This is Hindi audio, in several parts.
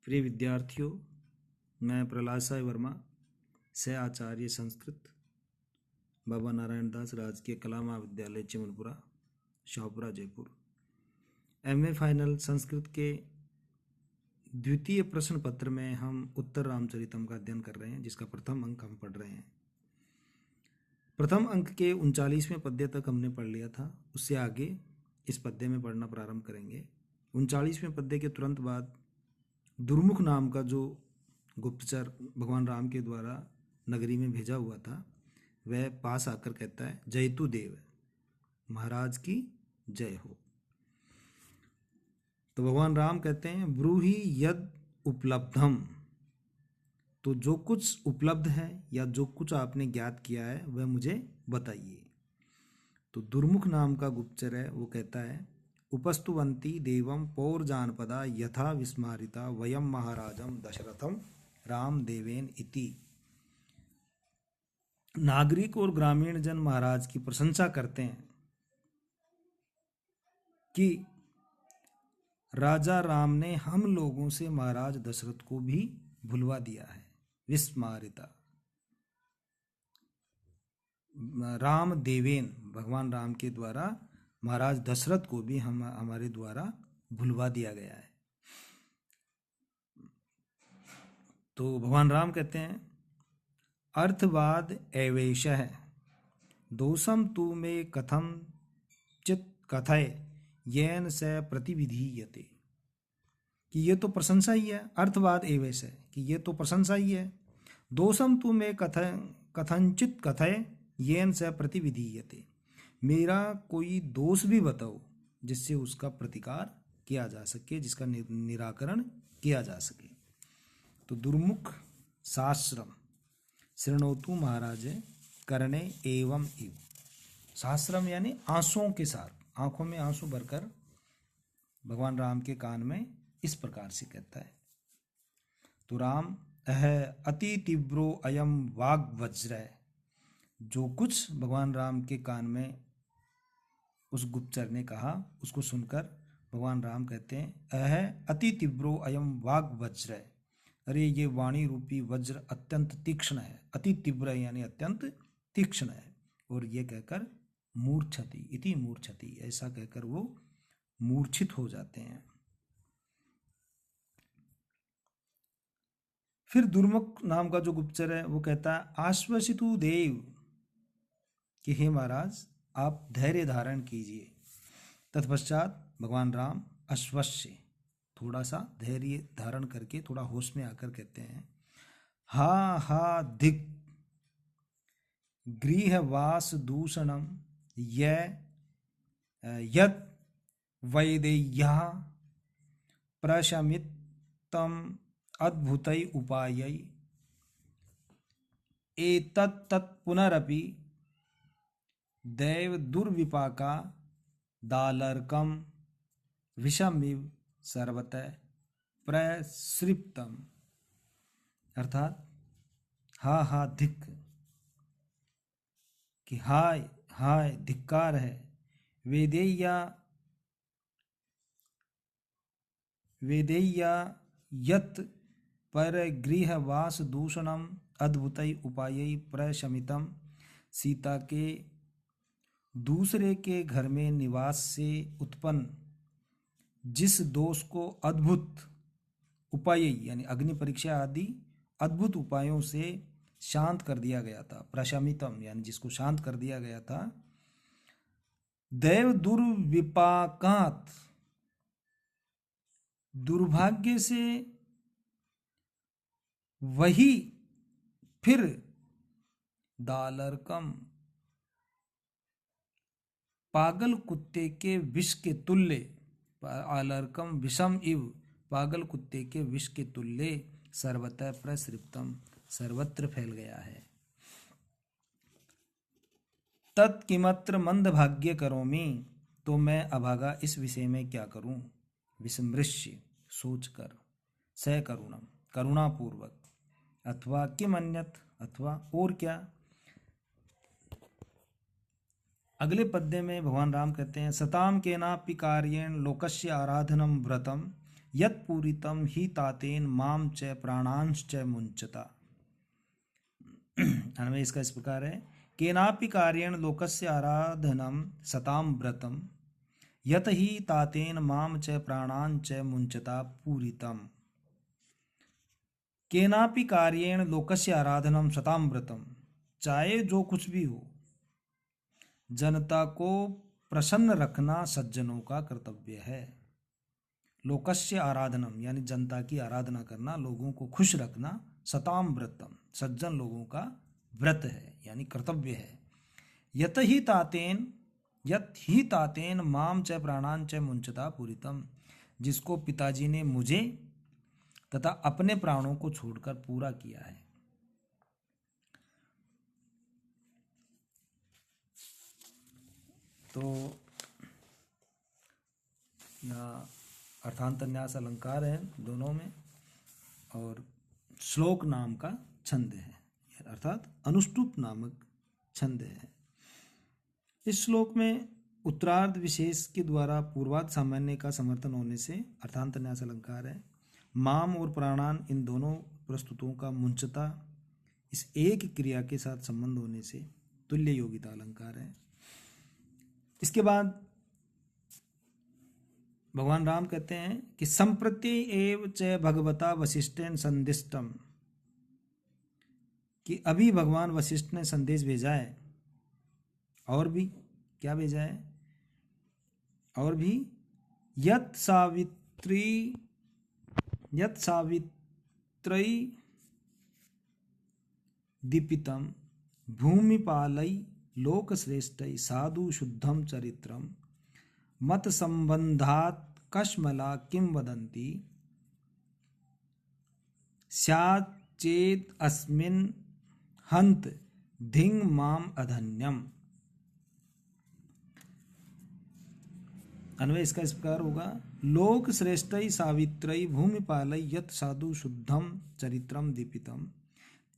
प्रिय विद्यार्थियों, मैं प्रहलाद साई वर्मा, सह आचार्य संस्कृत, बाबा नारायण दास राजकीय कला महाविद्यालय चिमनपुरा, शाहपुरा, जयपुर। एमए फाइनल संस्कृत के द्वितीय प्रश्न पत्र में हम उत्तर रामचरितम का अध्ययन कर रहे हैं, जिसका प्रथम अंक हम पढ़ रहे हैं। प्रथम अंक के 39वें पद्य तक हमने पढ़ लिया था। उससे आगे इस पद्य में पढ़ना प्रारंभ करेंगे। 39वें पद्य के तुरंत बाद दुर्मुख नाम का जो गुप्तचर भगवान राम के द्वारा नगरी में भेजा हुआ था, वह पास आकर कहता है, जयतु देव, महाराज की जय हो। तो भगवान राम कहते हैं, ब्रूहि यद उपलब्धम, तो जो कुछ उपलब्ध है या जो कुछ आपने ज्ञात किया है वह मुझे बताइए। तो दुर्मुख नाम का गुप्तचर है, वो कहता है, उपस्तुवंती देवम पौर जानपदा यथा विस्मारिता वयम महाराजम दशरथम राम देवेन इति। नागरिक और ग्रामीण जन महाराज की प्रशंसा करते हैं कि राजा राम ने हम लोगों से महाराज दशरथ को भी भुलवा दिया है। विस्मारिता, राम देवेन, भगवान राम के द्वारा महाराज दशरथ को भी हमारे द्वारा भुलवा दिया गया है। तो भगवान राम कहते हैं, अर्थवाद एवेश है दोषम तू में कथम चित कथय येन से प्रतिविधीयते, कि ये तो प्रशंसा ही है। अर्थवाद एवेश है कि ये तो प्रशंसा ही है। दोषम तू में कथनचित कथय येन से प्रतिविधीयते, मेरा कोई दोष भी बताओ जिससे उसका प्रतिकार किया जा सके, जिसका निराकरण किया जा सके। तो दुर्मुख शास्त्रम शृणोतु महाराज करणे एवं इव। शास्त्रम यानी आंसुओं के साथ, आंखों में आंसू भरकर भगवान राम के कान में इस प्रकार से कहता है। तो राम अति तीव्रो अयम वाग वज्र, जो कुछ भगवान राम के कान में उस गुप्तचर ने कहा, उसको सुनकर भगवान राम कहते हैं, अति तीव्रो अयम वाग वज्र, अरे ये वाणी रूपी वज्र अत्यंत तीक्ष्ण है। अति तीव्र यानी अत्यंत तीक्ष्ण है। और ये कहकर मूर्छति इति मूर्छति, ऐसा कहकर वो मूर्छित हो जाते हैं। फिर दुर्मुख नाम का जो गुप्तचर है वो कहता है, आश्वसितु देव, कि हे महाराज आप धैर्य धारण कीजिए। तत्पश्चात भगवान राम अश्वस्य, थोड़ा सा धैर्य धारण करके थोड़ा होश में आकर कहते हैं, हा हा धिक गृहवास दूषणम यत् वैदेय्यः प्रशमितम अद्भुतै उपायै एतत् पुनरपि दैव दुर्विपाका दालर्कम विषमिव सर्वतः प्रसृप्तम, अर्थात हा हा धिक, कि हाय हाय धिक्कार है, वेदेय्या यत् परगृहवास दूषणम अद्भुतै उपायै प्रशमितम, सीता के दूसरे के घर में निवास से उत्पन्न जिस दोष को अद्भुत उपाय यानी अग्नि परीक्षा आदि अद्भुत उपायों से शांत कर दिया गया था। प्रशमितम यानी जिसको शांत कर दिया गया था। दैव दुर्विपाकात, दुर्भाग्य से वही फिर दालरकम, पागल कुत्ते के विष के तुल्य, आलरकम विषम इव, पागल कुत्ते के विष के तुल्य सर्वतः प्रसृप्तम, सर्वत्र फैल गया है। तत्किमत्र मंदभाग्य करोमि, तो मैं अभागा इस विषय में क्या करूं। विस्मृश्य, सोचकर, सकरुणम, करुणापूर्वक, अथवा किम अन्यत, अथवा और क्या। अगले पद्य में भगवान राम कहते हैं, सताम केनापि कार्येण लोकस्य आराधनम व्रतम यत् पूरितम ही तातेन माम च प्राणांश च मुंचता। अन्वय इसका इस प्रकार है, केनापि कार्येण लोकस्य आराधनम सताम व्रतम यत ही तातेन माम च प्राणान च मुंचता पूरितम। केनापि कार्येण लोकस्य आराधनम सताम व्रतम, चाहे जो कुछ भी हो, जनता को प्रसन्न रखना सज्जनों का कर्तव्य है। लोकस्य आराधनम यानी जनता की आराधना करना, लोगों को खुश रखना, सताम व्रतम सज्जन लोगों का व्रत है यानी कर्तव्य है। यत ही तातेन माम च प्राणान च मुंचता पूरितम, जिसको पिताजी ने मुझे तथा अपने प्राणों को छोड़कर पूरा किया है। तो यहाँ अर्थांतन्यास अलंकार है दोनों में, और श्लोक नाम का छंद है, अर्थात अनुष्टुप नामक छंद है। इस श्लोक में उत्तरार्ध विशेष के द्वारा पूर्वार्ध सामान्य का समर्थन होने से अर्थांतन्यास अलंकार है। माम और प्राणान इन दोनों प्रस्तुतों का मुंचता इस एक क्रिया के साथ संबंध होने से तुल्य योगिता अलंकार है। इसके बाद भगवान राम कहते हैं कि संप्रति एव च भगवता वशिष्ठेन संदिष्टम, कि अभी भगवान वशिष्ठ ने संदेश भेजा है, और भी क्या भेजा है, और भी यत् सावित्री दीपितम भूमिपालै लोकश्रेष्ठै साधु शुद्धम चरित्रम मत संबंधात कश्मला किं वदन्ति स्यात् चेत् अस्मिन् हन्त धिंग माम अधन्यम। अन्वय इसका इस प्रकार होगा, लोक श्रेष्ठै सावित्रै भूमिपालै यत् साधु शुद्धम चरित्रम दीपितम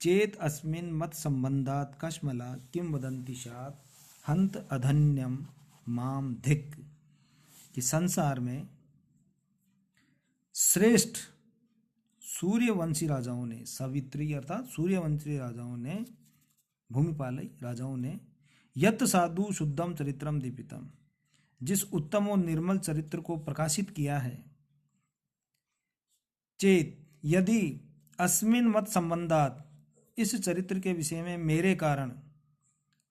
चेत अस्मिन् मत संबंधात कश्मला किं वदन्ति स्यात् हन्त अधन्यम माम धिक्, कि संसार में श्रेष्ठ सूर्यवंशी राजाओं ने, सावित्री अर्थात सूर्यवंशी राजाओं ने, भूमिपालै राजाओं ने, यत् साधु शुद्धम चरित्रम दीपितम जिस उत्तम और निर्मल चरित्र को प्रकाशित किया है, चेत यदि अस्मिन मत संबंधात इस चरित्र के विषय में मेरे कारण,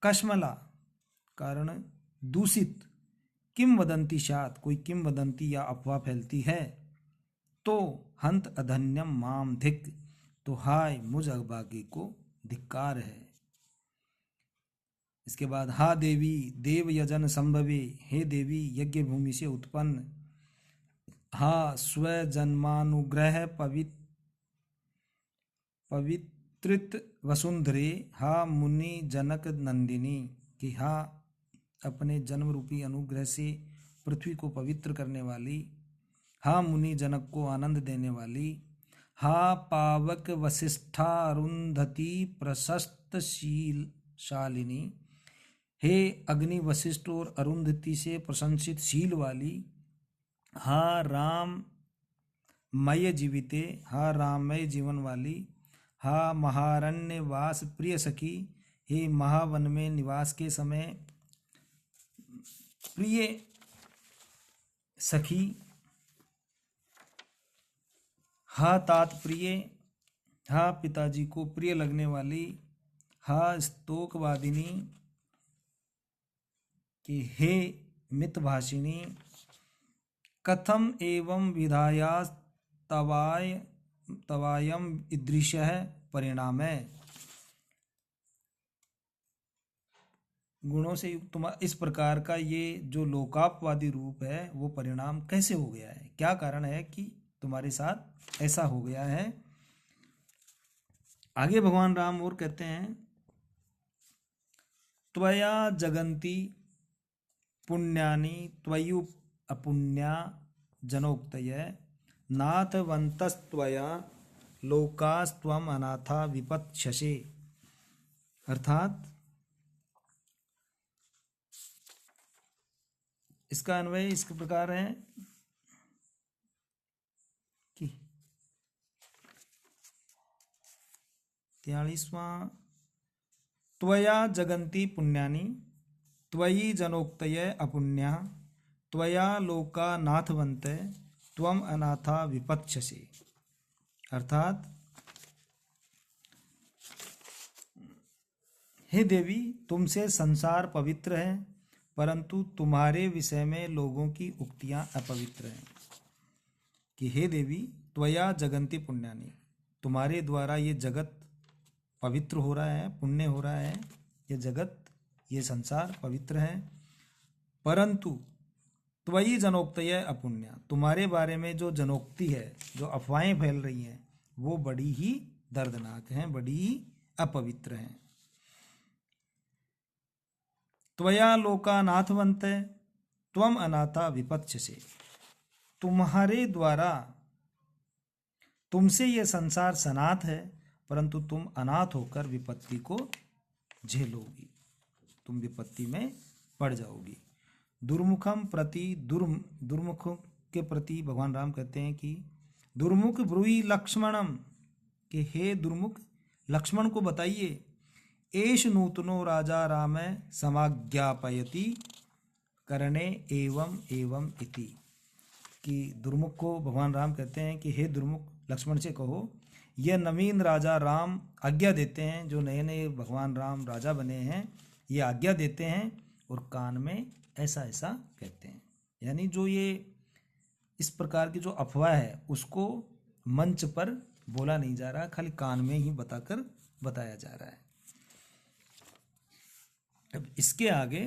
कश्मला कारण दूषित, किम वदंती शात कोई किम वदंती या अफवाह फैलती है, तो हंत अधन्यम माम धिक तो हाय मुझ अभागी को धिक्कार है। इसके बाद हा देवी देव यजन संभवे, हे देवी यज्ञ भूमि से उत्पन्न, हा स्व जन्मानुग्रह पवित्रित वसुंधरे, हा मुनि जनक नंदिनी, कि हा अपने जन्म रूपी अनुग्रह से पृथ्वी को पवित्र करने वाली, हा मुनि जनक को आनंद देने वाली, हा पावक वशिष्ठा अरुंधति प्रशस्त शालिनी, हे अग्नि वशिष्ठ और अरुंधति से प्रशंसित शील वाली, हा राम मय जीविते, हा राममय जीवन वाली, हा महारण्य वास प्रिय सखी, हे महावन में निवास के समय प्रिय सखी, हा तात प्रिय, हा पिताजी को प्रिय लगने वाली, हा स्तोकवादिनी, कि हे मितभाषिणी, कथम एवं विधाया तवायम ईदृशः परिणामः, गुणों से युक्त तुम्हारा इस प्रकार का ये जो लोकापवादी रूप है वो परिणाम कैसे हो गया है, क्या कारण है कि तुम्हारे साथ ऐसा हो गया है। आगे भगवान राम और कहते हैं, त्वया जगन्ति पुण्यानि त्वयि अपुण्या जनोक्तय नाथवन्तस्त्वया लोकास्त्वम अनाथा विपत्स्यसे। अर्थात इसका अन्वय इस प्रकार है 43वां, त्वया जगन्ति पुण्यानि त्वयि जनोक्तय अपुण्या त्वया लोका नाथवन्ते त्वम अनाथा विपत्स्यसि। अर्थात हे देवी, तुमसे संसार पवित्र है, परंतु तुम्हारे विषय में लोगों की उक्तियां अपवित्र हैं। कि हे देवी, त्वया जगन्ति पुण्यानि, तुम्हारे द्वारा ये जगत पवित्र हो रहा है, पुण्य हो रहा है, ये जगत, ये संसार पवित्र है। परंतु त्वयि जनोक्तय अपुण्या, तुम्हारे बारे में जो जनोक्ति है, जो अफवाहें फैल रही हैं, वो बड़ी ही दर्दनाक हैं, बड़ी ही अपवित्र हैं। त्वया लोका नाथवन्ते त्वम अनाथा विपत्स्यसि, तुम्हारे द्वारा, तुमसे ये संसार सनाथ है, परंतु तुम अनाथ होकर विपत्ति को झेलोगी, तुम विपत्ति में पड़ जाओगी। दुर्मुखम प्रति दुर्मुख के प्रति भगवान राम कहते हैं कि दुर्मुख ब्रूहि लक्ष्मणम, कि हे दुर्मुख, लक्ष्मण को बताइए, एष नूतनो राजा राम समाज्ञापयति करणे एवं एवं इति। कि दुर्मुख को भगवान राम कहते हैं कि हे दुर्मुख, लक्ष्मण से कहो, यह नवीन राजा राम आज्ञा देते हैं, जो नए नए भगवान राम राजा बने हैं, ये आज्ञा देते हैं और कान में ऐसा ऐसा कहते हैं। यानी जो ये इस प्रकार की जो अफवाह है, उसको मंच पर बोला नहीं जा रहा, खाली कान में ही बताया जा रहा है। अब इसके आगे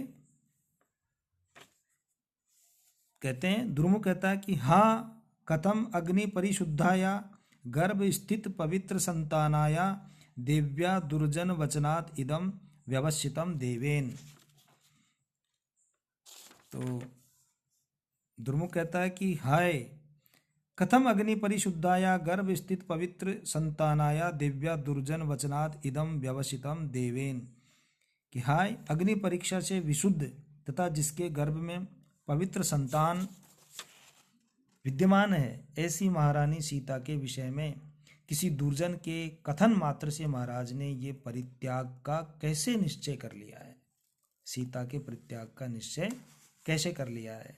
कहते हैं, दुर्मुख कहता है कि हाँ कथम अग्नि परिशुद्धाया गर्भ स्थित पवित्र संतानाया देव्या दुर्जन वचनात् इदम व्यवसितम देवेन। तो दुर्मुख कहता है कि हाय कथम अग्नि परिशुद्धाया गर्भ स्थित पवित्र संतानाया दिव्या दुर्जन वचनात् इदम व्यवसितम देवेन। कि हाय अग्नि परीक्षा से विशुद्ध तथा जिसके गर्भ में पवित्र संतान विद्यमान है, ऐसी महारानी सीता के विषय में किसी दुर्जन के कथन मात्र से महाराज ने ये परित्याग का कैसे निश्चय कर लिया है, सीता के परित्याग का निश्चय कैसे कर लिया है।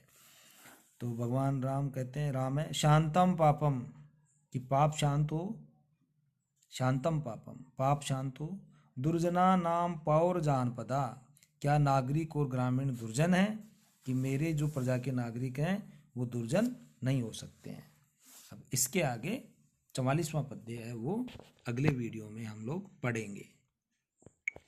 तो भगवान राम कहते हैं, राम है शांतम पापम, कि पाप शांत हो, शांतम पापम, पाप शांत हो, दुर्जना नाम पौर जानपदा, क्या नागरिक और ग्रामीण दुर्जन है, कि मेरे जो प्रजा के नागरिक हैं वो दुर्जन नहीं हो सकते हैं। अब इसके आगे 44वां पद्य है, वो अगले वीडियो में हम लोग पढ़ेंगे।